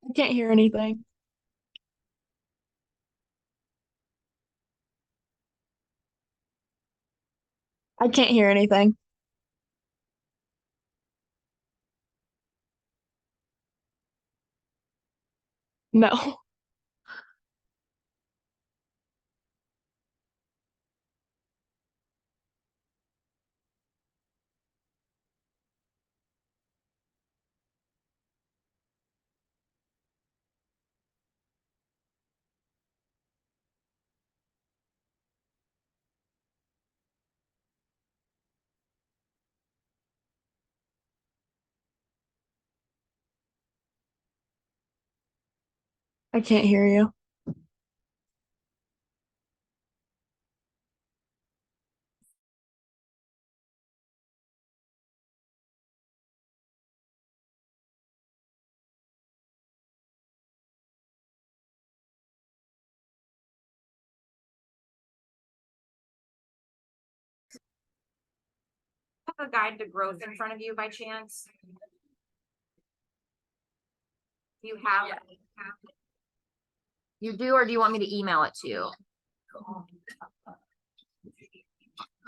I can't hear anything. I can't hear anything. No, I can't hear you. Have a guide to growth in front of you by chance? You have it. You do, or do you want me to email it to you?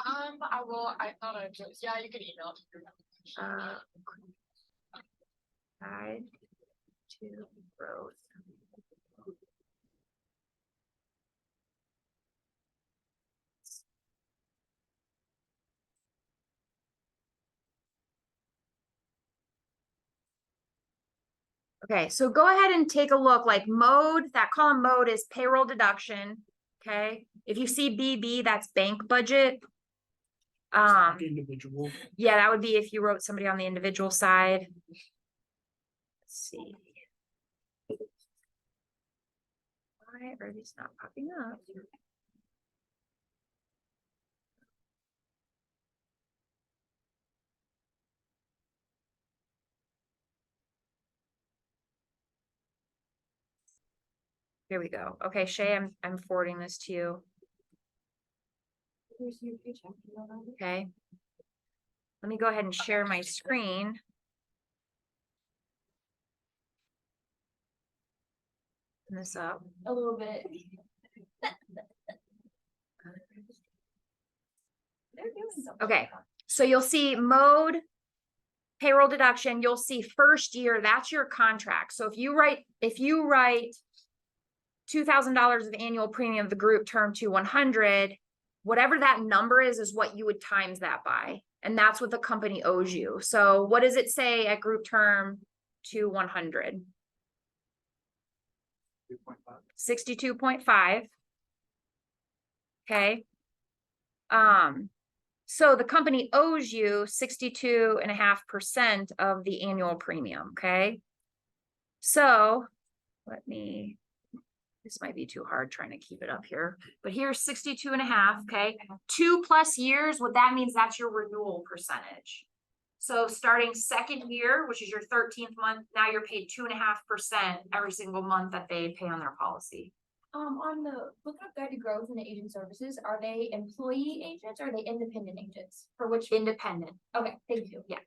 I will. I thought I just, yeah, you can email it. Guide to growth. Okay, so go ahead and take a look, like mode, that column mode is payroll deduction, okay? If you see BB, that's bank budget. Individual. Yeah, that would be if you wrote somebody on the individual side. Let's see. Why are these not popping up? Here we go. Okay, Shay, I'm forwarding this to you. Okay. Let me go ahead and share my screen. Open this up. A little bit. Okay, so you'll see mode, payroll deduction, you'll see first year, that's your contract. So if you write $2,000 of annual premium of the group term to 100, whatever that number is what you would times that by. And that's what the company owes you. So what does it say at group term to 100? 62.5. Okay. So the company owes you 62.5% of the annual premium. Okay. So this might be too hard trying to keep it up here, but here's 62.5. Okay. 2+ years, what that means, that's your renewal percentage. So starting second year, which is your 13th month, now you're paid 2.5% every single month that they pay on their policy. On the Lookup Guide to Growth and the Agent Services, are they employee agents or are they independent agents? For which? Independent. Okay, thank you. Yeah.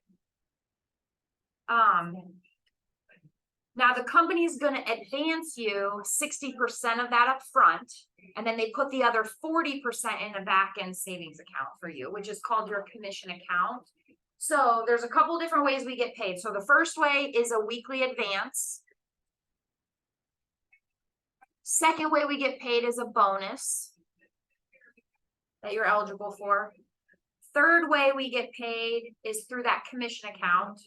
Now the company's going to advance you 60% of that up front, and then they put the other 40% in a back-end savings account for you, which is called your commission account. So there's a couple different ways we get paid. So the first way is a weekly advance. Second way we get paid is a bonus that you're eligible for. Third way we get paid is through that commission account.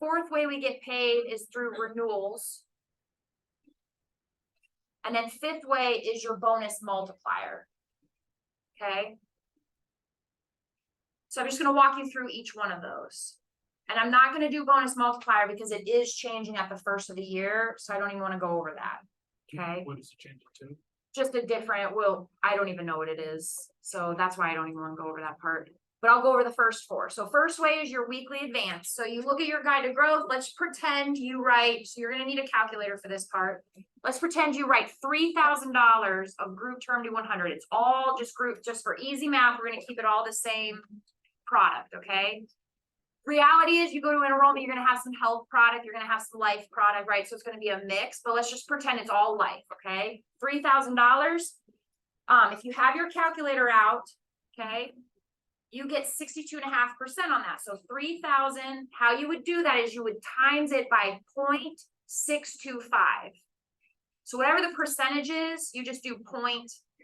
Fourth way we get paid is through renewals. And then fifth way is your bonus multiplier. Okay. So I'm just going to walk you through each one of those. And I'm not going to do bonus multiplier because it is changing at the first of the year. So I don't even want to go over that. Okay. What is it changing to? Just a different, well, I don't even know what it is. So that's why I don't even want to go over that part. But I'll go over the first four. So first way is your weekly advance. So you look at your guide to growth. Let's pretend you write, so you're going to need a calculator for this part. Let's pretend you write $3,000 of group term to 100. It's all just group, just for easy math. We're going to keep it all the same product. Okay. reality is you go to enrollment, you're gonna have some health product, you're gonna have some life product, right? So it's gonna be a mix, but let's just pretend it's all life, okay? $3,000. If you have your calculator out, okay, you get 62.5% on that. So 3,000, how you would do that is you would times it by 0.625. So whatever the percentage is, you just do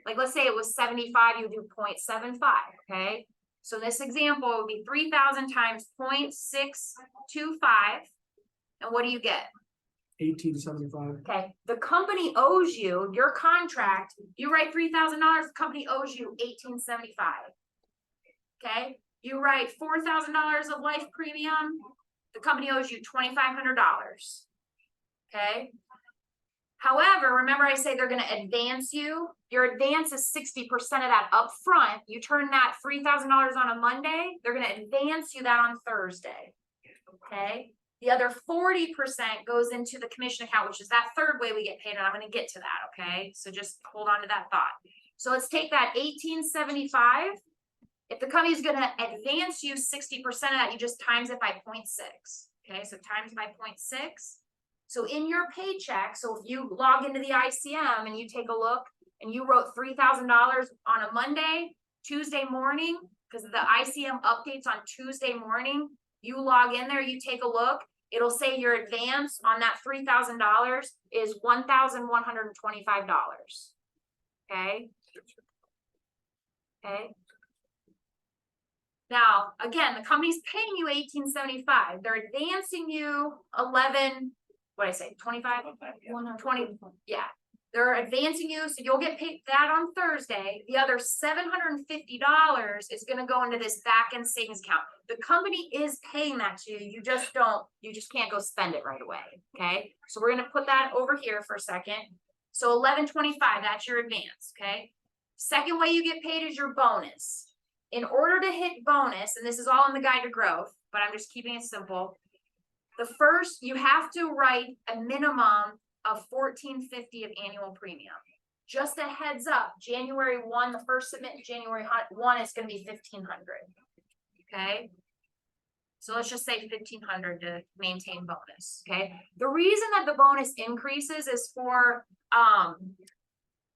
like let's say it was 75, you do 0.75, okay? So this example would be 3,000 times 0.625. And what do you get? 1875. Okay, the company owes you, your contract, you write $3,000, the company owes you $1,875. Okay, you write $4,000 of life premium, the company owes you $2,500. Okay. However, remember I say they're gonna advance you, your advance is 60% of that up front. You turn that $3,000 on a Monday, they're gonna advance you that on Thursday. Okay, the other 40% goes into the commission account, which is that third way we get paid, and I'm gonna get to that, okay? So just hold on to that thought. So let's take that 1875. If the company's gonna advance you 60% of that, you just times it by 0.6. Okay, so times by 0.6. So in your paycheck, so if you log into the ICM and you take a look and you wrote $3,000 on a Monday, Tuesday morning, because the ICM updates on Tuesday morning, you log in there, you take a look, it'll say your advance on that $3,000 is $1,125. Okay. Okay. Now, again, the company's paying you $1,875. They're advancing you 11, what did I say, 25? 20, yeah. They're advancing you, so you'll get paid that on Thursday. The other $750 is gonna go into this back-end savings account. The company is paying that to you. You just can't go spend it right away, okay? So we're gonna put that over here for a second. So $11.25, that's your advance, okay? Second way you get paid is your bonus. In order to hit bonus, and this is all in the guide to growth, but I'm just keeping it simple. The first, you have to write a minimum of $1,450 of annual premium. Just a heads up, January 1, the first submit in January 1 is going to be $1,500. Okay. So let's just say $1,500 to maintain bonus. Okay. The reason that the bonus increases is for,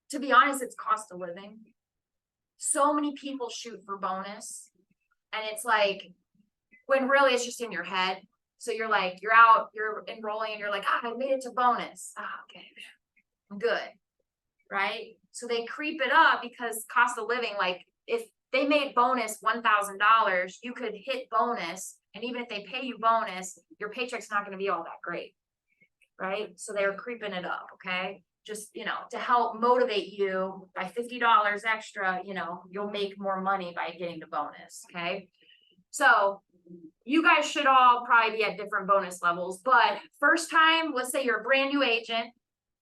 to be honest, it's cost of living. So many people shoot for bonus, and it's like, when really it's just in your head. So you're like, you're out, you're enrolling, and you're like, I made it to bonus. Okay, I'm good, right? So they creep it up because cost of living, like if they made bonus $1,000, you could hit bonus, and even if they pay you bonus, your paycheck's not going to be all that great, right? So they're creeping it up, okay? Just, to help motivate you by $50 extra, you'll make more money by getting the bonus, okay? So you guys should all probably be at different bonus levels, but first time, let's say you're a brand new agent,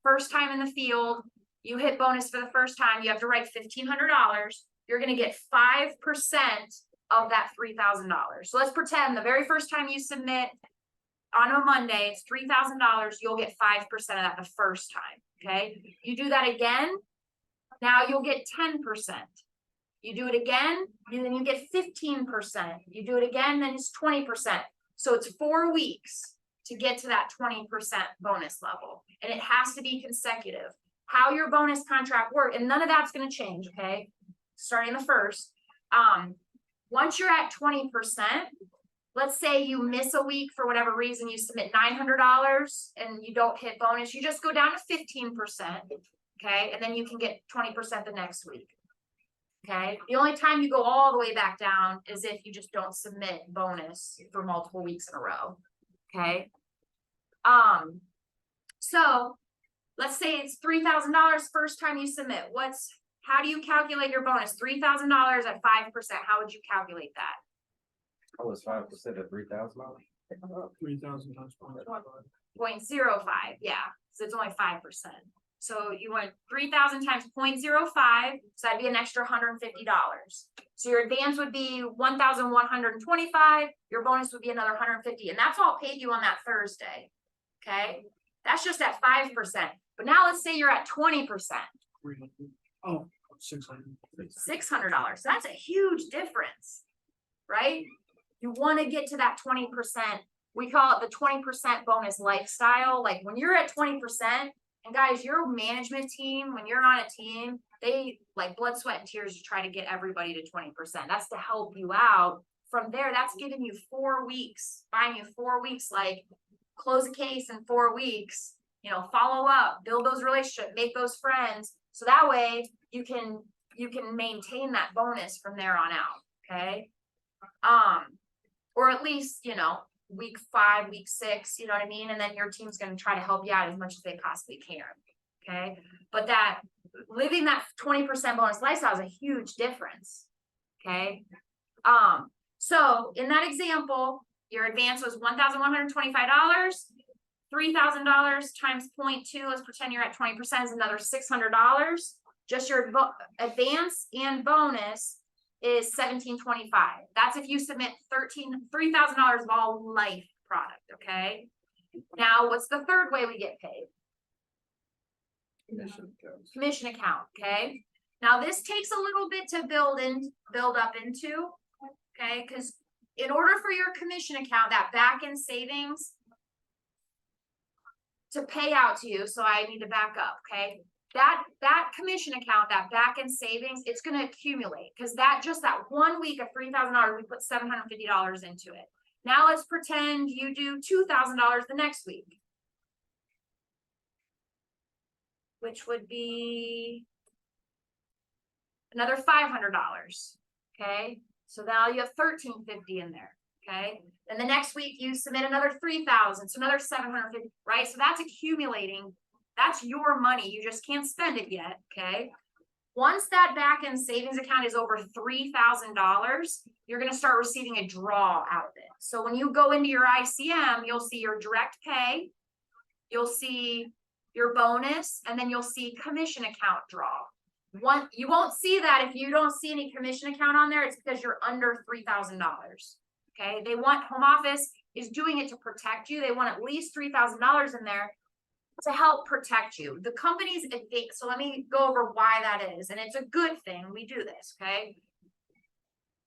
first time in the field, you hit bonus for the first time, you have to write $1,500, you're gonna get 5% of that $3,000. So let's pretend the very first time you submit on a Monday, it's $3,000, you'll get 5% of that the first time. Okay, you do that again, now you'll get 10%. You do it again, and then you get 15%. You do it again, then it's 20%. So it's 4 weeks to get to that 20% bonus level. And it has to be consecutive. How your bonus contract works, and none of that's going to change, okay? Starting the first. Once you're at 20%, let's say you miss a week for whatever reason, you submit $900 and you don't hit bonus, you just go down to 15%, okay? And then you can get 20% the next week, okay? The only time you go all the way back down is if you just don't submit bonus for multiple weeks in a row, okay? So let's say it's $3,000 first time you submit. How do you calculate your bonus? $3,000 at 5%, how would you calculate that? Oh, it's 5% of $3,000? 3,000 times 0.05. 0.05, yeah, so it's only 5%. So you want 3,000 times 0.05, so that'd be an extra $150. So your advance would be 1,125, your bonus would be another 150, and that's all paid you on that Thursday, okay? That's just at 5%, but now let's say you're at 20%. 300. Oh, 600. $600, so that's a huge difference, right? You want to get to that 20%. We call it the 20% bonus lifestyle. Like when you're at 20%, and guys, your management team, when you're on a team, they like blood, sweat, and tears to try to get everybody to 20%. That's to help you out. From there, that's giving you 4 weeks, buying you 4 weeks, like close a case in 4 weeks, you know, follow up, build those relationships, make those friends. So that way you can maintain that bonus from there on out. Okay. Or at least, you know, week 5, week 6, you know what I mean? And then your team's going to try to help you out as much as they possibly can. Okay. But that living that 20% bonus lifestyle is a huge difference. Okay. So in that example, your advance was $1,125, $3,000 times 0.2. Let's pretend you're at 20% is another $600. Just your advance and bonus is $1,725. That's if you submit $3,000 of all life product. Okay. Now, what's the third way we get paid? Commission account. Okay. Now this takes a little bit to build up into. Okay, because in order for your commission account, that back end savings to pay out to you, so I need to back up. Okay, that commission account, that back end savings, it's going to accumulate because that 1 week of $3,000, we put $750 into it. Now let's pretend you do $2,000 the next week, which would be another $500. Okay. So now you have $1,350 in there. Okay. Then the next week you submit another $3,000. So another $750, right? So that's accumulating. That's your money. You just can't spend it yet. Okay. Once that back end savings account is over $3,000, you're going to start receiving a draw out of it. So when you go into your ICM, you'll see your direct pay, you'll see your bonus, and then you'll see commission account draw. You won't see that if you don't see any commission account on there. It's because you're under $3,000. Okay. They want home office is doing it to protect you. They want at least $3,000 in there to help protect you. The company's advance. So let me go over why that is. And it's a good thing we do this. Okay.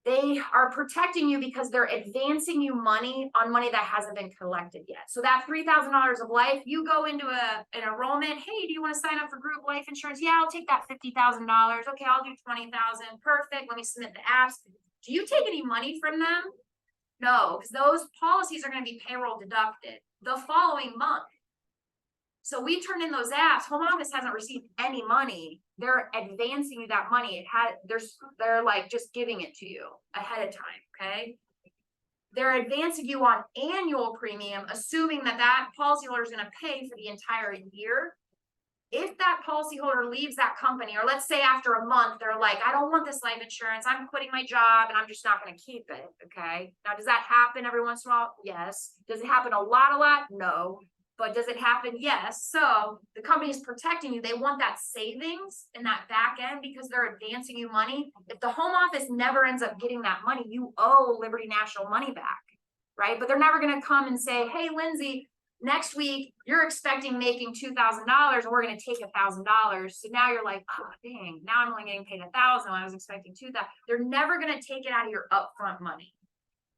They are protecting you because they're advancing you money on money that hasn't been collected yet. So that $3,000 of life, you go into an enrollment. Hey, do you want to sign up for group life insurance? Yeah, I'll take that $50,000. Okay, I'll do $20,000. Perfect. Let me submit the apps. Do you take any money from them? No, because those policies are going to be payroll deducted the following month. So we turn in those apps. Home office hasn't received any money. They're advancing you that money. They're like just giving it to you ahead of time. Okay. They're advancing you on annual premium, assuming that policyholder is going to pay for the entire year. If that policyholder leaves that company, or let's say after a month, they're like, I don't want this life insurance. I'm quitting my job and I'm just not going to keep it. Okay. Now, does that happen every once in a while? Yes. Does it happen a lot? No. But does it happen? Yes. So the company is protecting you. They want that savings in that back end because they're advancing you money. If the home office never ends up getting that money, you owe Liberty National money back, right? But they're never going to come and say, hey, Lindsay, next week you're expecting making $2,000 and we're going to take $1,000. So now you're like, oh, dang, now I'm only getting paid $1,000 when I was expecting $2,000. They're never going to take it out of your upfront money.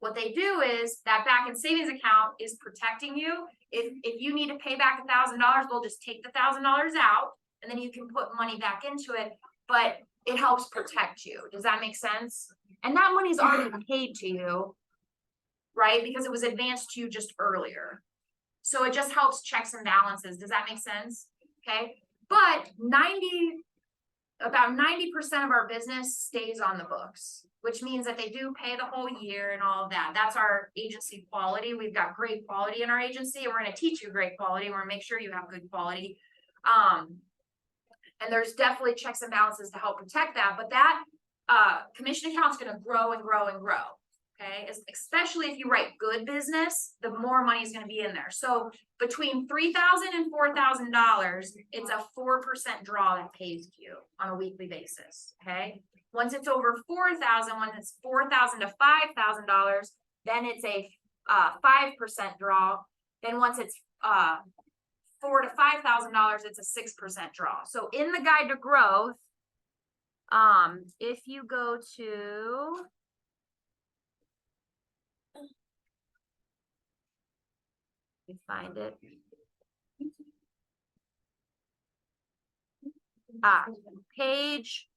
What they do is that back end savings account is protecting you. If you need to pay back $1,000, they'll just take the $1,000 out and then you can put money back into it, but it helps protect you. Does that make sense? And that money's already paid to you, right? Because it was advanced to you just earlier. So it just helps checks and balances. Does that make sense? Okay. But about 90% of our business stays on the books, which means that they do pay the whole year and all of that. That's our agency quality. We've got great quality in our agency, and we're going to teach you great quality. We're going to make sure you have good quality. And there's definitely checks and balances to help protect that. But that commission account is going to grow and grow and grow. Okay, especially if you write good business, the more money is going to be in there. So between $3,000 and $4,000, it's a 4% draw that pays you on a weekly basis. Okay, once it's over $4,000, when it's $4,000 to $5,000, then it's a 5% draw. Then once it's $4,000 to $5,000, it's a 6% draw. So in the guide to growth, if you go to Let me find it. Page.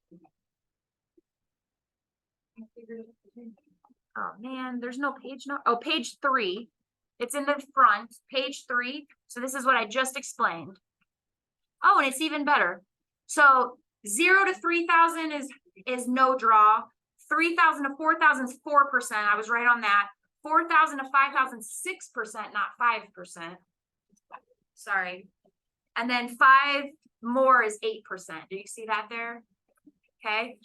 Oh man, there's no page no, oh, page 3. It's in the front, page 3. So this is what I just explained. Oh, and it's even better. So 0 to 3,000 is no draw. 3,000 to 4,000 is 4%. I was right on that. 4,000 to 5,000, 6%, not 5%. Sorry. And then 5 more is 8%. Do you see that there? Okay.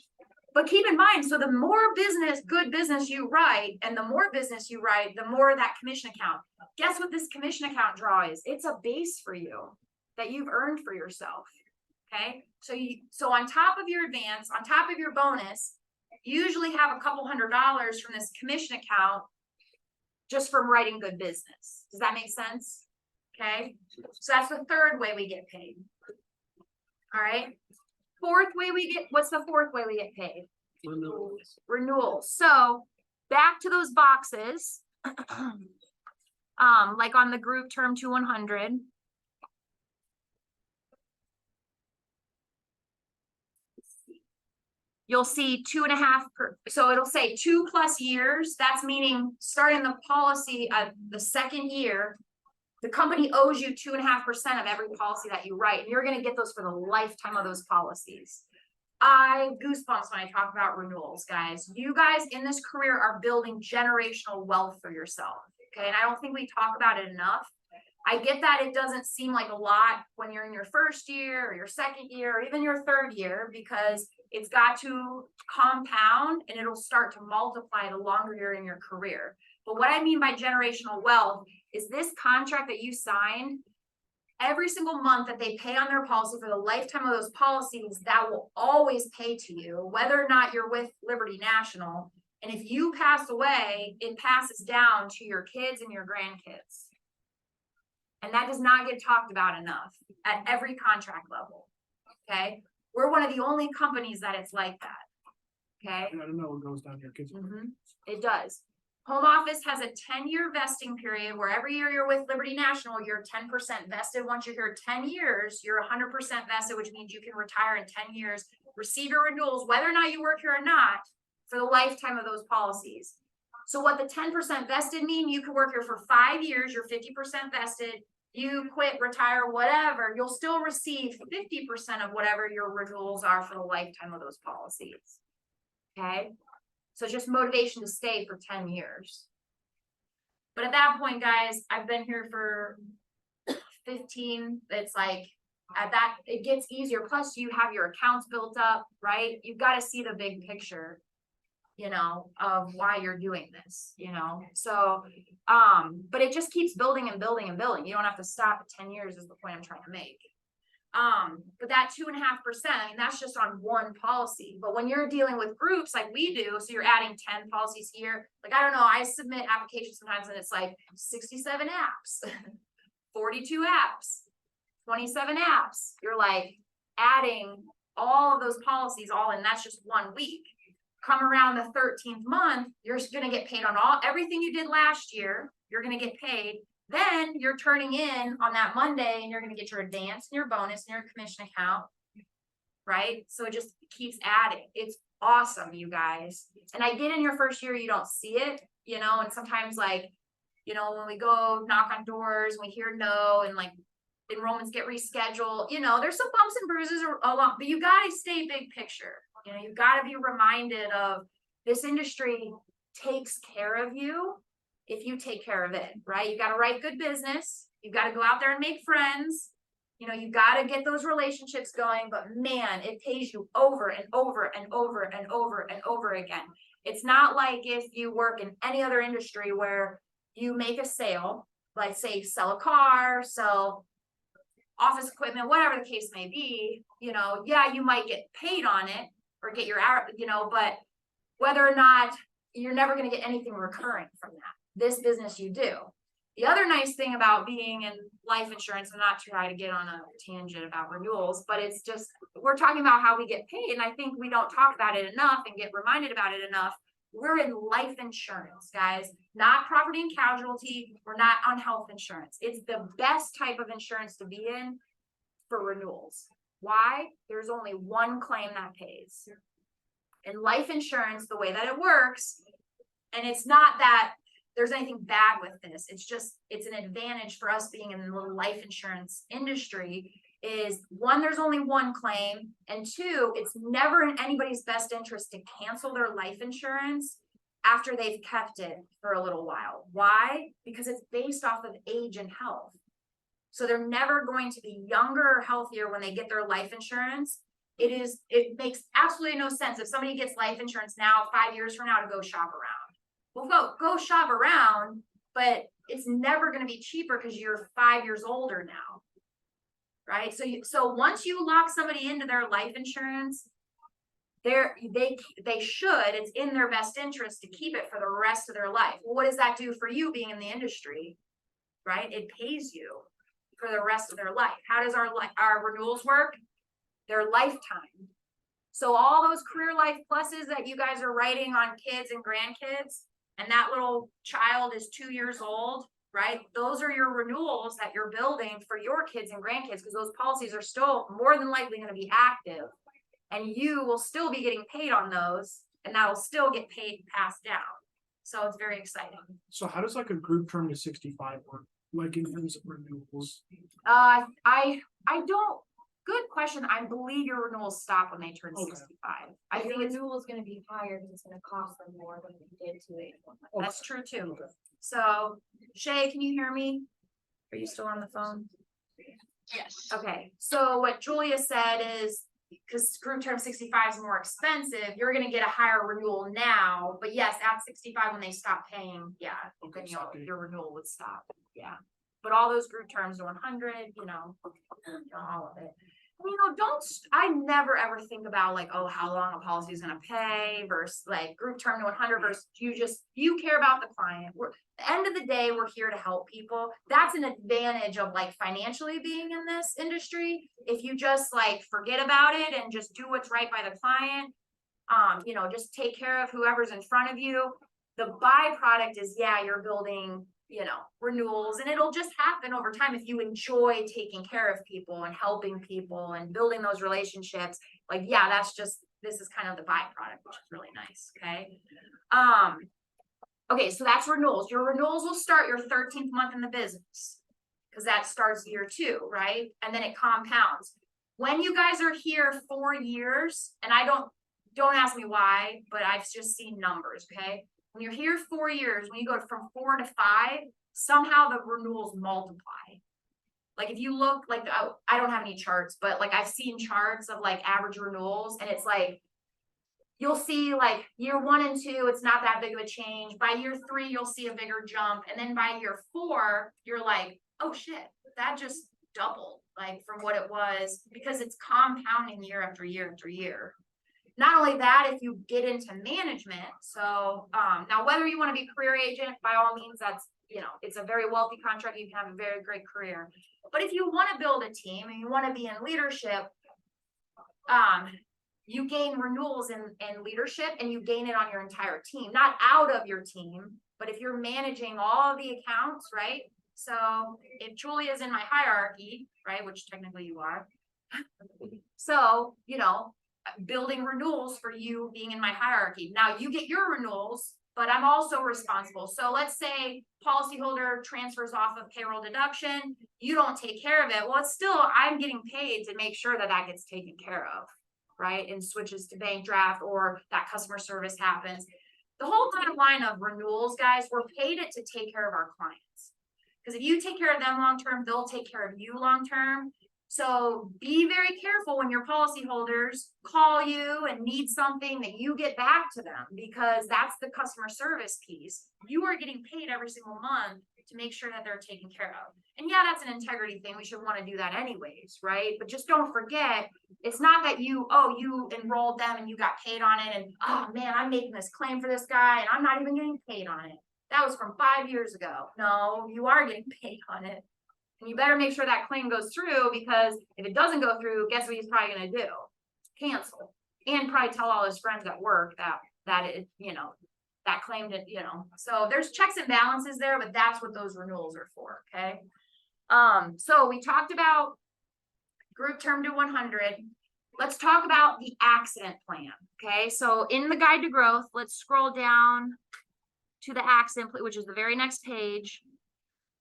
But keep in mind, so the more business, good business you write, and the more business you write, the more that commission account. Guess what this commission account draw is? It's a base for you that you've earned for yourself. Okay. So on top of your advance, on top of your bonus, you usually have a couple $100 from this commission account just from writing good business. Does that make sense? Okay. So that's the third way we get paid. All right. What's the fourth way we get paid? Renewals. So back to those boxes, like on the group term 2-100. You'll see 2.5 so it'll say 2+ years. That's meaning starting the policy of the second year, the company owes you 2.5% of every policy that you write, and you're going to get those for the lifetime of those policies. I goosebumps when I talk about renewals, guys. You guys in this career are building generational wealth for yourself. Okay. And I don't think we talk about it enough. I get that it doesn't seem like a lot when you're in your first year or your second year or even your third year, because it's got to compound and it'll start to multiply the longer you're in your career. But what I mean by generational wealth is this contract that you signed, every single month that they pay on their policy for the lifetime of those policies, that will always pay to you, whether or not you're with Liberty National. And if you pass away, it passes down to your kids and your grandkids. And that does not get talked about enough at every contract level. Okay. We're one of the only companies that it's like that. Okay. I don't know what goes down here, kids. It does. Home office has a 10-year vesting period where every year you're with Liberty National, you're 10% vested. Once you're here 10 years, you're 100% vested, which means you can retire in 10 years, receive your renewals, whether or not you work here or not, for the lifetime of those policies. So what the 10% vested mean, you can work here for 5 years, you're 50% vested, you quit, retire, whatever, you'll still receive 50% of whatever your renewals are for the lifetime of those policies. Okay. So just motivation to stay for 10 years. But at that point, guys, I've been here for 15. It's like at that, it gets easier. Plus you have your accounts built up, right? You've got to see the big picture, you know, of why you're doing this, you know? So, but it just keeps building and building and building. You don't have to stop at 10 years is the point I'm trying to make. But that 2.5%, that's just on one policy. But when you're dealing with groups like we do, so you're adding 10 policies here, like, I don't know, I submit applications sometimes and it's like 67 apps, 42 apps, 27 apps. You're like adding all of those policies all in, that's just 1 week. Come around the 13th month, you're going to get paid on everything you did last year. You're going to get paid. Then you're turning in on that Monday and you're going to get your advance and your bonus and your commission account, right? So it just keeps adding. It's awesome, you guys. And I get in your first year, you don't see it, you know, and sometimes like, you know, when we go knock on doors, we hear no, and like enrollments get rescheduled, you know, there's some bumps and bruises along, but you got to stay big picture. You know, you've got to be reminded of this industry takes care of you if you take care of it, right? You got to write good business. You've got to go out there and make friends. You know, you've got to get those relationships going, but man, it pays you over and over and over and over and over again. It's not like if you work in any other industry where you make a sale, like say sell a car, sell office equipment, whatever the case may be, you know, yeah, you might get paid on it or get your, you know, but whether or not you're never going to get anything recurring from that. This business you do. The other nice thing about being in life insurance, and not to try to get on a tangent about renewals, but it's just, we're talking about how we get paid. And I think we don't talk about it enough and get reminded about it enough. We're in life insurance, guys, not property and casualty. We're not on health insurance. It's the best type of insurance to be in for renewals. Why? There's only one claim that pays. In life insurance, the way that it works, and it's not that there's anything bad with this, it's just, it's an advantage for us being in the life insurance industry, is one, there's only one claim, and two, it's never in anybody's best interest to cancel their life insurance after they've kept it for a little while. Why? Because it's based off of age and health. So they're never going to be younger or healthier when they get their life insurance. It makes absolutely no sense if somebody gets life insurance now, 5 years from now, to go shop around. Well, go shop around, but it's never going to be cheaper because you're 5 years older now. Right? So once you lock somebody into their life insurance, they should, it's in their best interest to keep it for the rest of their life. Well, what does that do for you being in the industry? Right? It pays you for the rest of their life. How does our renewals work? They're lifetime. So all those career life pluses that you guys are writing on kids and grandkids, and that little child is 2 years old, right? Those are your renewals that you're building for your kids and grandkids, because those policies are still more than likely going to be active, and you will still be getting paid on those, and that'll still get paid passed down. So it's very exciting. So how does like a group term to 65 work? Like in terms of renewals? I don't, good question. I believe your renewals stop when they turn Okay. 65. I Your think it's, renewal is gonna be higher because it's gonna cost them more than it did to a one. that's true too. Okay. So Shay, can you hear me? Are you still on the phone? Yes. Okay, so what Julia said is, because group term 65 is more expensive, you're gonna get a higher renewal now, but yes, at 65, when they stop paying, yeah, Okay, then stop paying. your renewal would stop, yeah. But all those group terms to 100, all of it. I never ever think about like, oh, how long a policy is gonna pay versus like group term to 100 versus you care about the client. At the end of the day, we're here to help people. That's an advantage of like financially being in this industry. If you just like forget about it and just do what's right by the client, just take care of whoever's in front of you. The byproduct is, yeah, you're building, renewals, and it'll just happen over time if you enjoy taking care of people and helping people and building those relationships. Like, yeah, this is kind of the byproduct, which is really nice. Okay. Okay, so that's renewals. Your renewals will start your 13th month in the business, because that starts year 2, right? And then it compounds. When you guys are here 4 years, and don't ask me why, but I've just seen numbers. Okay. When you're here 4 years, when you go from 4 to 5, somehow the renewals multiply. Like if you look, like, I don't have any charts, but like I've seen charts of like average renewals, and it's like, you'll see like year 1 and 2, it's not that big of a change. By year 3, you'll see a bigger jump. And then by year 4, you're like, oh shit, that just doubled like from what it was, because it's compounding year after year after year. Not only that, if you get into management, so now whether you want to be a career agent, by all means, that's, it's a very wealthy contract. You can have a very great career. But if you want to build a team and you want to be in leadership, you gain renewals in leadership, and you gain it on your entire team, not out of your team, but if you're managing all of the accounts, right? So if Julia's in my hierarchy, right, which technically you are, so, building renewals for you being in my hierarchy. Now you get your renewals, but I'm also responsible. So let's say policyholder transfers off of payroll deduction, you don't take care of it. Well, it's still, I'm getting paid to make sure that that gets taken care of, right? And switches to bank draft, or that customer service happens. The whole bottom line of renewals, guys, we're paid it to take care of our clients. Because if you take care of them long-term, they'll take care of you long-term. So be very careful when your policyholders call you and need something, that you get back to them, because that's the customer service piece. You are getting paid every single month to make sure that they're taken care of. And yeah, that's an integrity thing. We should want to do that anyways, right? But just don't forget, it's not that you enrolled them and you got paid on it, and oh man, I'm making this claim for this guy and I'm not even getting paid on it. That was from 5 years ago. No, you are getting paid on it. And you better make sure that claim goes through, because if it doesn't go through, guess what he's probably going to do? Cancel. And probably tell all his friends at work that it, that claimed it, so there's checks and balances there, but that's what those renewals are for, okay? So we talked about group term to 100. Let's talk about the accident plan, okay? So in the guide to growth, let's scroll down to the accident, which is the very next page.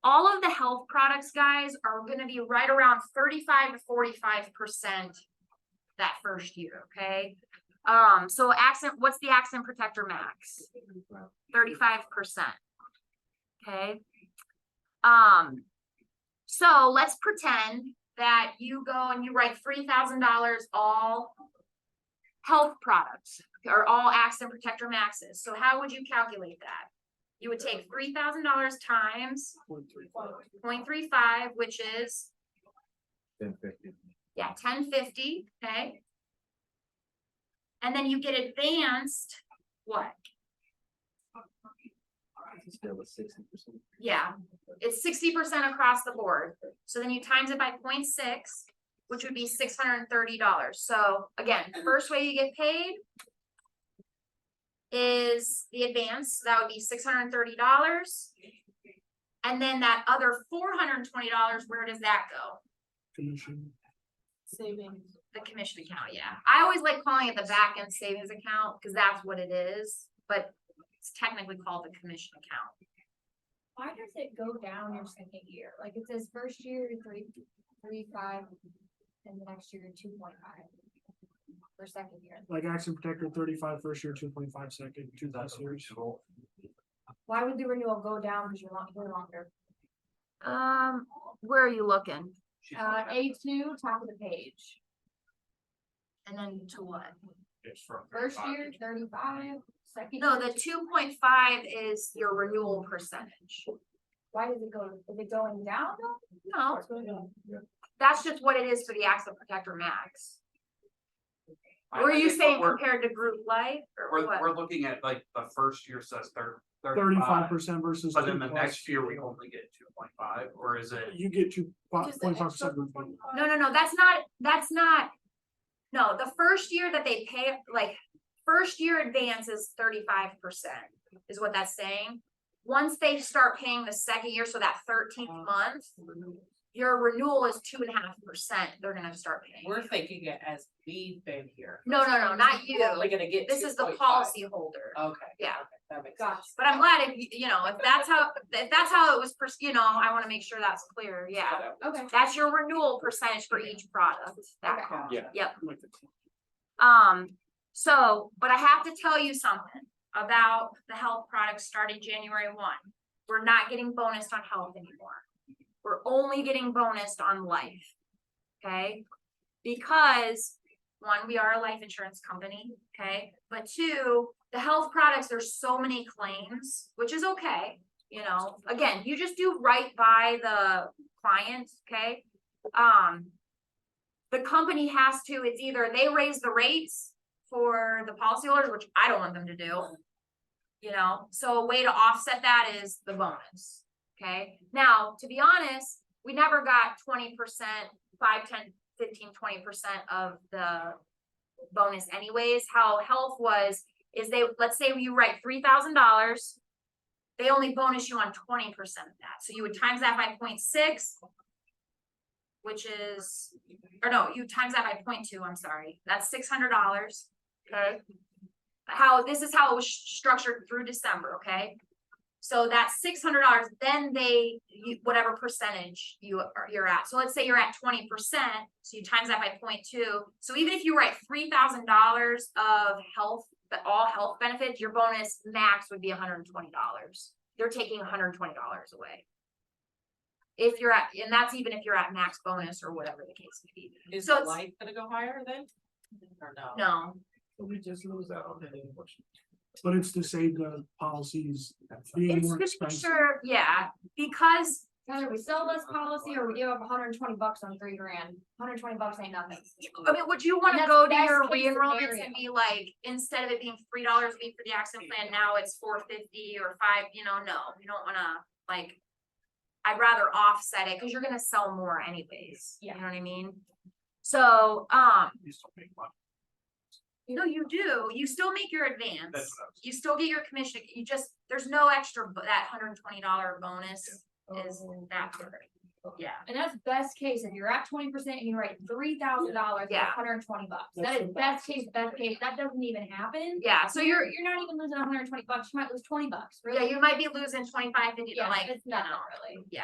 All of the health products, guys, are gonna be right around 35 to 45% that first year, okay? So what's the accident protector max? 35%. Okay. So let's pretend that you go and you write $3,000 all health products or all accident protector maxes. So how would you calculate that? You would take $3,000 times 0.35, which is, 1050. yeah, 1050, okay? And then you get advanced, what? Still a 60%. Yeah, it's 60% across the board. So then you times it by 0.6, which would be $630. So again, the first way you get paid is the advance, that would be $630. And then that other $420, where does that go? Commission. Savings. The commission account, yeah. I always like calling it the back end savings account because that's what it is, but it's technically called the commission account. Why does it go down your second year? Like it says first year 3.5 and the next year 2.5 for second year. Like accident protector 35 first year, 2.5 second, 2+ years. Why would the renewal go down because you're not here longer? Where are you looking? A2, top of the page. And then to what? First year 35, second. No, year, the 2.5 is your renewal percentage. Why does it go? Is it going down though? No, It's going down. that's just what it is for the accident protector max. I Were you think saying we're- compared to group life or what? We're looking at like the first year says 35% versus. But then the 2+. next year we only get 2.5, or is it? You get Just the 25%. extra group. No, that's not. No, the first year that they pay, like, first year advance is 35% is what that's saying. Once they start paying the second year, so that 13th month, your renewal is 2.5%. They're gonna start paying. We're thinking it as we've been here. No, not you. We're only gonna get. This is the 2.5. policy holder. Okay. Yeah. okay, That makes Gotcha. sense. But I'm glad if if that's how it was, I wanna make sure that's clear, yeah. Okay. That's your renewal percentage for each product. That Okay. cost. Yeah. Yep. Like the- So, but I have to tell you something about the health products starting January 1. We're not getting bonused on health anymore. We're only getting bonused on life. Okay? Because one, we are a life insurance company, okay? But two, the health products, there's so many claims, which is okay. Again, you just do right by the client, okay? The company has to, it's either they raise the rates for the policyholders, which I don't want them to do. So a way to offset that is the bonus, okay? Now, to be honest, we never got 20%, 5, 10, 15, 20% of the bonus anyways. How health was, is let's say you write $3,000, they only bonus you on 20% of that. So you would times that by 0.6, which is, you times that by 0.2, I'm sorry. That's $600, okay? This is how it was structured through December, okay? So that's $600, then whatever percentage you're at. So let's say you're at 20%, so you times that by 0.2. So even if you write $3,000 of health, all health benefits, your bonus max would be $120. They're taking $120 away. And that's even if you're at max bonus or whatever the case may be. Is So the it's- life gonna go higher then? Or no? No, We just lose out on that. But it's to save the policies being it's more to be expensive. sure, yeah, because Either we sell this policy or we give up $120 on $3 grand. $120 ain't nothing. I mean, would you wanna that's go to best your case re-enrollments scenario. and be like, instead of it being $3 a week for the accident plan, now it's $450 or $5, no, you don't wanna, I'd rather offset it, cause you're gonna sell more anyways, you Yeah. know what I mean? So, You still make money. No, you do. You still make your advance. That's what I was. You still get your commission. You just, there's no extra, that $120 bonus is that part. Yeah. And that's best case, if you're at 20% and you write $3,000, Yeah. $120. That's That the is best case, that doesn't even happen. Yeah, so you're, You're not even losing $120, you might lose $20, yeah, really. you might be losing 25, 50, Yeah, like, it's you nothing know. really. Yeah.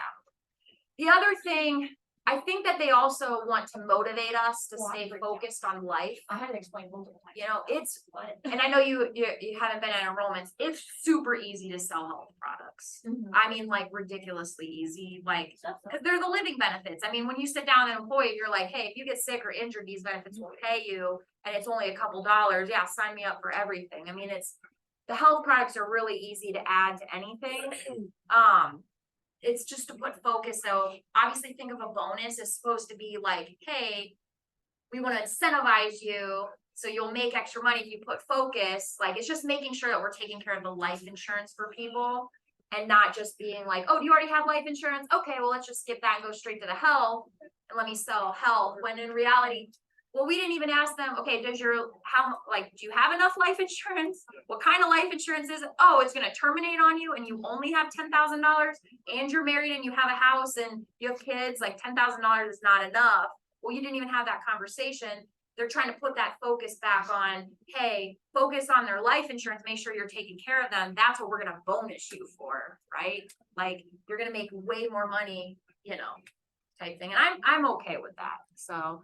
The other thing, I think that they also want to motivate us to Well, I stay agree. focused on life. I had to explain multiple times. You know, it's, But. and I know you haven't been at enrollments, it's super easy to sell health products. Mhm. I mean, like ridiculously easy, like, Stuff, cause they're the living benefits. I mean, when you sit down with an employee, you're like, hey, if you get sick or injured, these benefits will pay you. And it's only a couple dollars. Yeah, sign me up for everything. I mean, the health products are really easy to add to anything. It's just to put focus. So obviously think of a bonus as supposed to be like, hey, we want to incentivize you so you'll make extra money if you put focus. Like, it's just making sure that we're taking care of the life insurance for people and not just being like, oh, do you already have life insurance? Okay, well, let's just skip that and go straight to the health and let me sell health. When in reality, well, we didn't even ask them, okay, do you have enough life insurance? What kind of life insurance is it? Oh, it's gonna terminate on you and you only have $10,000 and you're married and you have a house and you have kids, like $10,000 is not enough. Well, you didn't even have that conversation. They're trying to put that focus back on, hey, focus on their life insurance, make sure you're taking care of them. That's what we're gonna bonus you for, right? Like, you're gonna make way more money, you know, type thing. And I'm okay with that. So,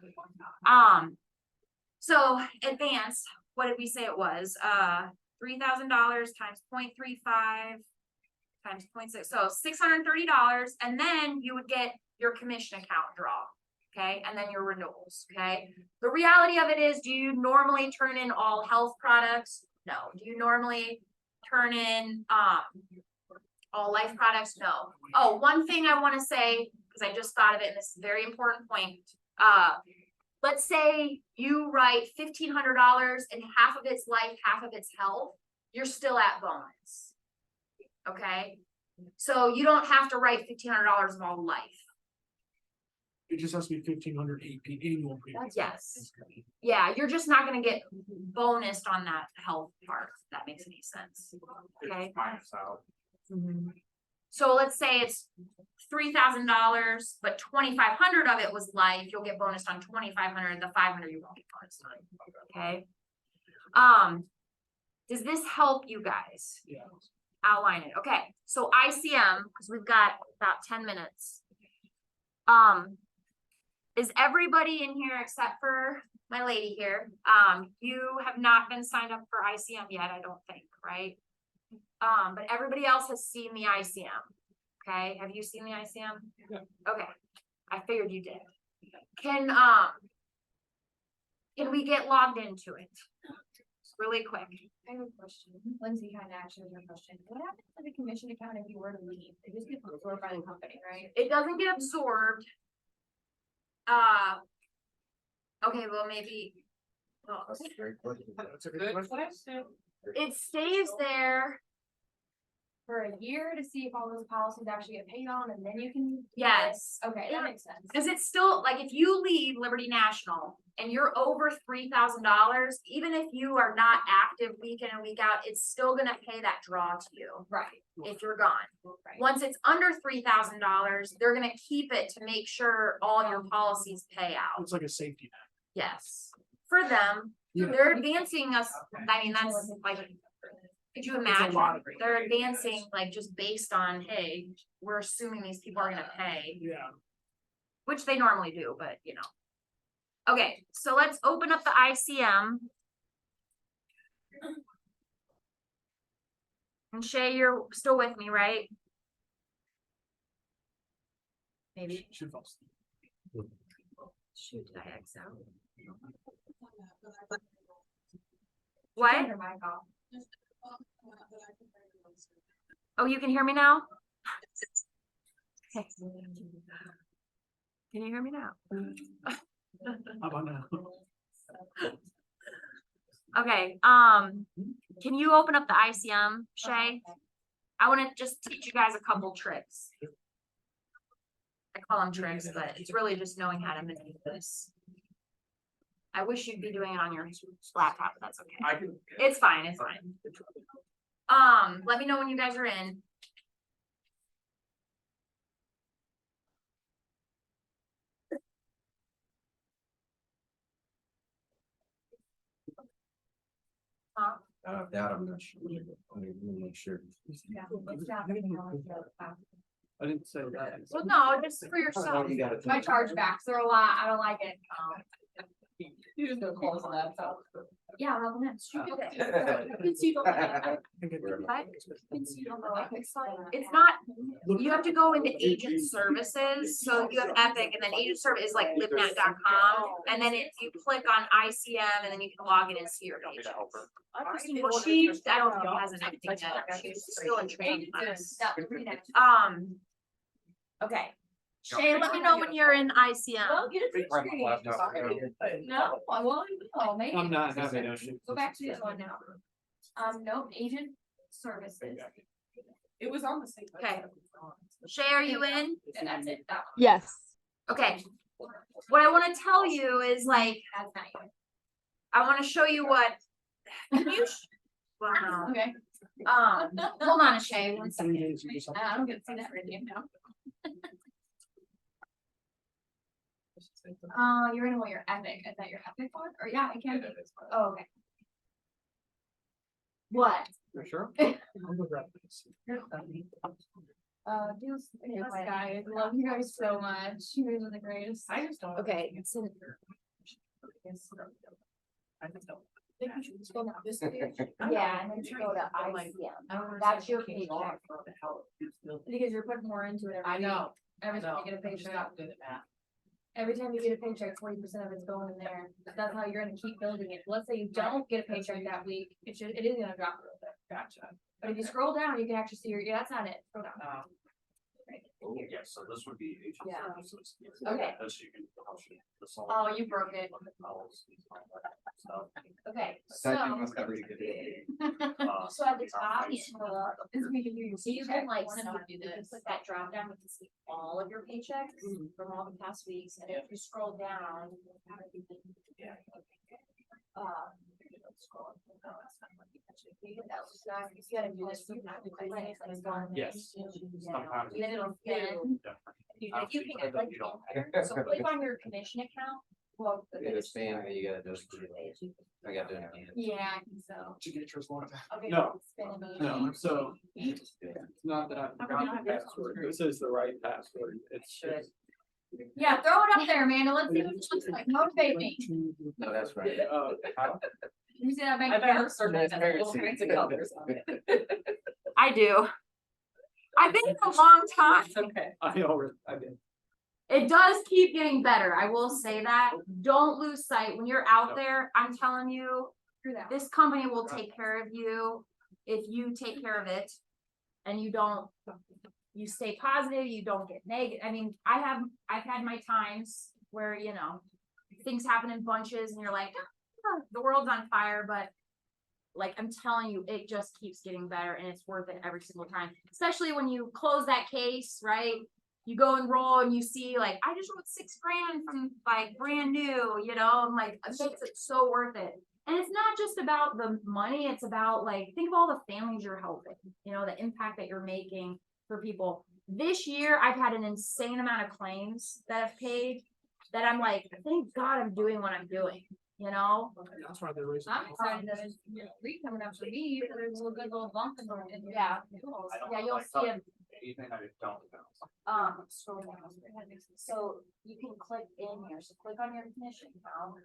so advanced, what did we say it was? $3,000 times 0.35 times 0.6, so $630, and then you would get your commission account draw. Okay, and then your renewals. Okay, the reality of it is, do you normally turn in all health products? No. Do you normally turn in all life products? No. Oh, one thing I want to say, because I just thought of it, and this is a very important point. Let's say you write $1,500 and half of it's life, half of it's health. You're still at bonus. Okay, so you don't have to write $1,500 of all life. It just has to be 1,500 annual premium. Yes. Yeah, you're just not gonna get bonused on that health part, if that makes any sense. Okay. It's minus out. So let's say it's $3,000, but 2,500 of it was life, you'll get bonused on 2,500, the 500 you won't get bonused on, okay? Does this help you guys? Yeah. Outline it, okay, so ICM, because we've got about 10 minutes. Is everybody in here except for my lady here? You have not been signed up for ICM yet, I don't think, right? But everybody else has seen the ICM. Okay, have you seen the ICM? Yeah. Okay, I figured you did. Can we get logged into it? Really quick. I have a question. Lindsay kind of actually has a question. What happens to the commission account if you were to leave? It just gets absorbed by the company, right? It doesn't get absorbed. Okay, well, maybe. Well, That's a great question. That's a good Good question. question. it stays there. For a year to see if all those policies actually get paid on and then you can. Yes. Okay, that makes sense. Cause it's still, like, if you leave Liberty National and you're over $3,000, even if you are not active week in and week out, it's still gonna pay that draw to you Right, if you're gone. right. Once it's under $3,000, they're gonna keep it to make sure all your policies pay out. It's like a safety net. Yes, for them, Yeah. they're advancing us, I mean, that's like, could you It's a imagine? lot of- They're advancing, like, just based on, hey, we're assuming these people are gonna pay. Yeah. Which they normally do, but you know. Okay, so let's open up the ICM. And Shay, you're still with me, right? Maybe. Should fall asleep. Shoot, did I X out? Turn What? your mic off. Oh, you can hear me now? Okay. Can you hear me now? How about now? Okay, can you open up the ICM, Shay? I wanna just teach you guys a couple tricks. I call them tricks, but it's really just knowing how to manipulate this. I wish you'd be doing it on your laptop, but that's okay. I can. It's fine, it's fine. Let me know when you guys are in. That I'm not sure. I mean, we'll make sure. I didn't say that. Well, no, just for yourself. You gotta- My chargebacks are a lot, I don't like it. You just go close the laptop. Yeah, well, that's true. It's not, you have to go into agent services, so you have Epic, and then agent service is like libnet.com, and then you click on ICM, and then you can log in and see your page. Well, she, I don't think hasn't anything yet, she's still in training class. Okay. Shay, let me know when you're in ICM. Well, get it. No, I won't, oh, maybe. I'm not having no. Go back to this one now. No, agent services, It was on the same. Okay. Shay, are you in? and that's it, that one. Yes. Okay. What I wanna tell you is like, That's not you. I wanna show you what. Can you? Well, no. Okay. Hold on, Shay, one second. I don't get to see that right now. You're in your Epic, is that your Epic one, or yeah, it can be, oh, okay. What? For sure. You're funny. This guys, love you guys so much, you guys are the greatest. I just don't. Okay, it's in. I just don't. Think we should just go down this page. Yeah, and then you go to ICM, that's your paycheck, because you're putting more into it I every week. know. Every time you get a I'm just paycheck, not good at math. every time you get a paycheck, 40% of it's going in there, that's how you're gonna keep building it, let's say you don't get a paycheck that week, it is gonna drop a little bit. Gotcha. But if you scroll down, you can actually see yeah, that's not it, scroll down. Yeah, so this would be agent Yeah. services. Okay. This you can. Oh, you broke it. Okay, so. So at the top, you scroll up, is we can use, you can like, do this, click that drop down, you can see all of your paychecks from all the past weeks, and if you scroll down. You gotta do this. Yes. Sometimes. Then it'll spin. You can click, so click on your commission account. Well. It is spam, you gotta just. I got to. Yeah, I think so. Did you get yours one? Okay, No. spin it. No, so it's not that I forgot the password. This is the right password. It's just. Yeah, throw it up there, Amanda, let's see what it looks like, motivate me. No, that's right. You see that bank I've never account? started with all kinds of colors on it. I do. I've been in a long time. Okay. I did. It does keep getting better, I will say that. Don't lose sight. When you're out there, I'm telling you, Screw that. this company will take care of you if you take care of it. And you don't, you stay positive, you don't get negative. I mean, I've had my times where, you know, things happen in bunches and you're like, "Ah, the world's on fire," but like, I'm telling you, it just keeps getting better and it's worth it every single time. Especially when you close that case, right? You go and roll and you see like, I just wrote $6,000 from like brand new, you know, and like, it makes it so worth it. And it's not just about the money, it's about like, think of all the families you're helping, you know, the impact that you're making for people. This year, I've had an insane amount of claims that I've paid that I'm like, thank God I'm doing what I'm doing, you know? That's why they're raising. I'm excited that there's, coming up for me, so there's a little good little bump in there. Yeah. Yeah, you'll see them. Anything I don't know. Scroll down. So you can click in here, so click on your commission now.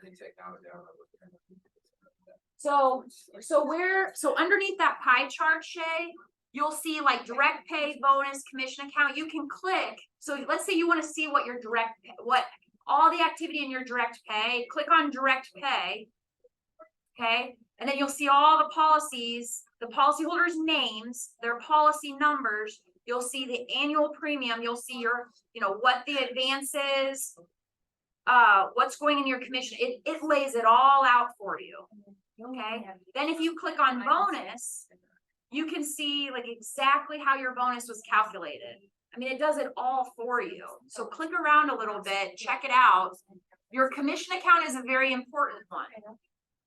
So underneath that pie chart, Shay, you'll see like direct pay, bonus, commission account. You can click. So let's say you want to see what your direct, what all the activity in your direct pay, click on direct pay. Okay. And then you'll see all the policies, the policyholders' names, their policy numbers. You'll see the annual premium. You'll see your, you know, what the advance is, what's going in your commission. It lays it all out for you. Okay. Then if you click on bonus, you can see like exactly how your bonus was calculated. I mean, it does it all for you. So click around a little bit, check it out. Your commission account is a very important one.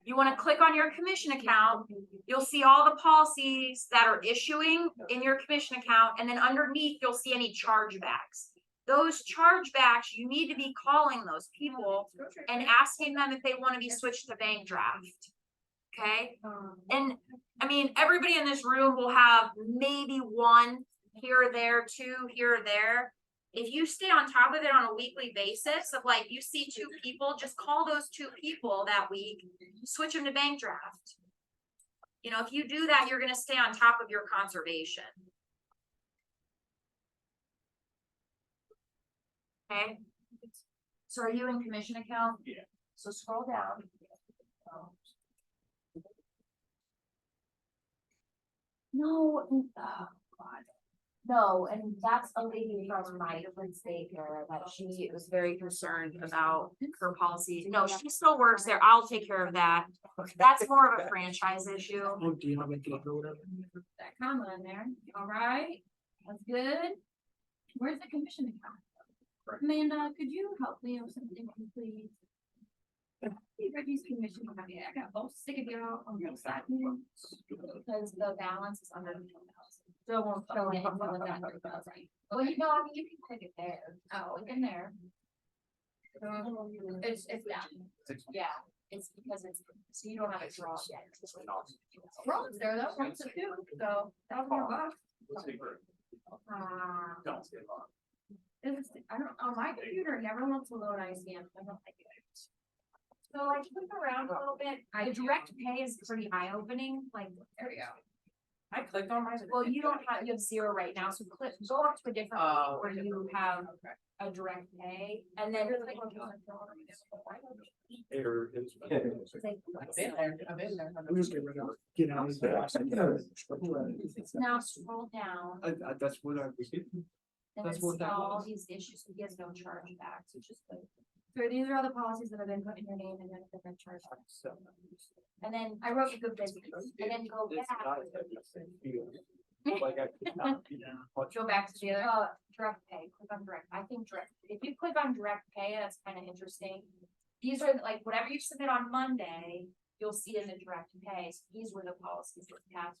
You wanna click on your commission account, you'll see all the policies that are issuing in your commission account, and then underneath, you'll see any chargebacks. Those chargebacks, you need to be calling those people and asking them if they wanna be switched to bank draft. Okay, and I mean, everybody in this room will have maybe one here or there, two here or there. If you stay on top of it on a weekly basis of like, you see two people, just call those two people that week, switch them to bank draft. You know, if you do that, you're gonna stay on top of your conservation. Okay, so are you in commission account? Yeah. So scroll down. No, oh God. No, and that's a lady from my friend's daycare that She was very concerned about her policy. No, she still works there. I'll take care of that. That's more of a franchise issue. Oh, do you have a gig or whatever? that comma in there. All right, that's good. Where's the commission account? Amanda, could you help me with something, please? Reggie's commission, I got both sick of you on the side. Because the balance is under. So it won't show it until it's under, right? Well, you know, I mean, you can click it there. Oh, in there. It's down. Yeah, it's because it's, so you don't have it drawn yet. Ron's there though, Ron's a two, so that'll be off. Let's see where- Don't skip off. I don't, on my computer, it never wants to load ICM, I don't like it. So like look around a little bit. The direct pay is pretty eye-opening, like, There we go. I clicked on mine. well, you don't have, you have zero right now, so click, go up to a different Oh, one where you have a direct pay, and then click Error is- I've been there, I've been there. I'm just getting rid of it. Get out of there. Now scroll down, That's what I was getting. and That's it's what that all was. these issues, we get no chargebacks, which is good. So these are all the policies that have been put in your name and then they've been charged. So. And then I wrote a good business, and then go It's back. not a same feel. Like I could not be much- Go back to the other, direct pay, click on direct, I think direct, if you click on direct pay, that's kind of interesting. These are like, whatever you submit on Monday, you'll see in the direct pay, so these were the policies that passed.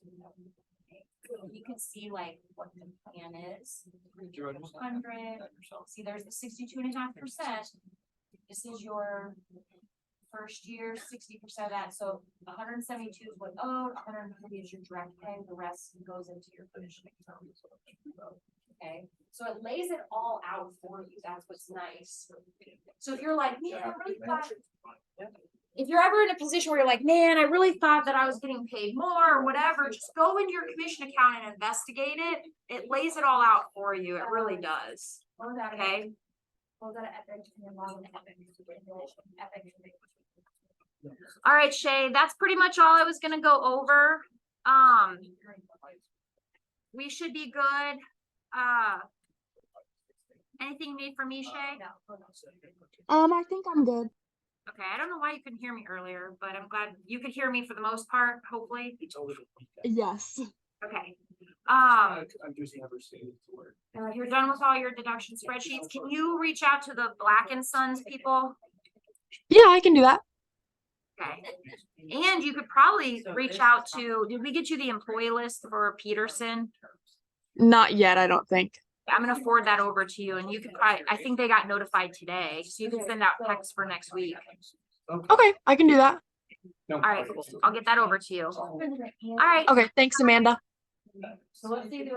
You can see like what the plan is. 100, see, there's the 62.5%. This is your first year, 60% of that, so 172 is what owed, 140 is your direct pay, the rest goes into your commission account. Okay, so it lays it all out for you, that's what's nice. So if you're like, man, I really thought. if you're ever in a position where you're like, man, I really thought that I was getting paid more or whatever, just go into your commission account and investigate it. It lays it all out for you. It really does. Oh, that, Okay. oh, that Epic, and then log into Epic. Epic. All right, Shay, that's pretty much all I was gonna go over. We should be good. Anything you need from me, Shay? I think I'm good. Okay, I don't know why you couldn't hear me earlier, but I'm glad you could hear me for the most part, hopefully. It's a little. Yes. Okay. I've just never seen it to work. You're done with all your deduction spreadsheets. Can you reach out to the Black and Sons people? Yeah, I can do that. Okay. And you could probably reach out to, did we get you the employee list for Peterson? Not yet, I don't think. I'm gonna forward that over to you and you could probably, I think they got notified today, so you can send out texts for next week. Okay, I can do that. No, All right, cool. I'll get that over to you. All right. Okay, thanks, Amanda. So let's see.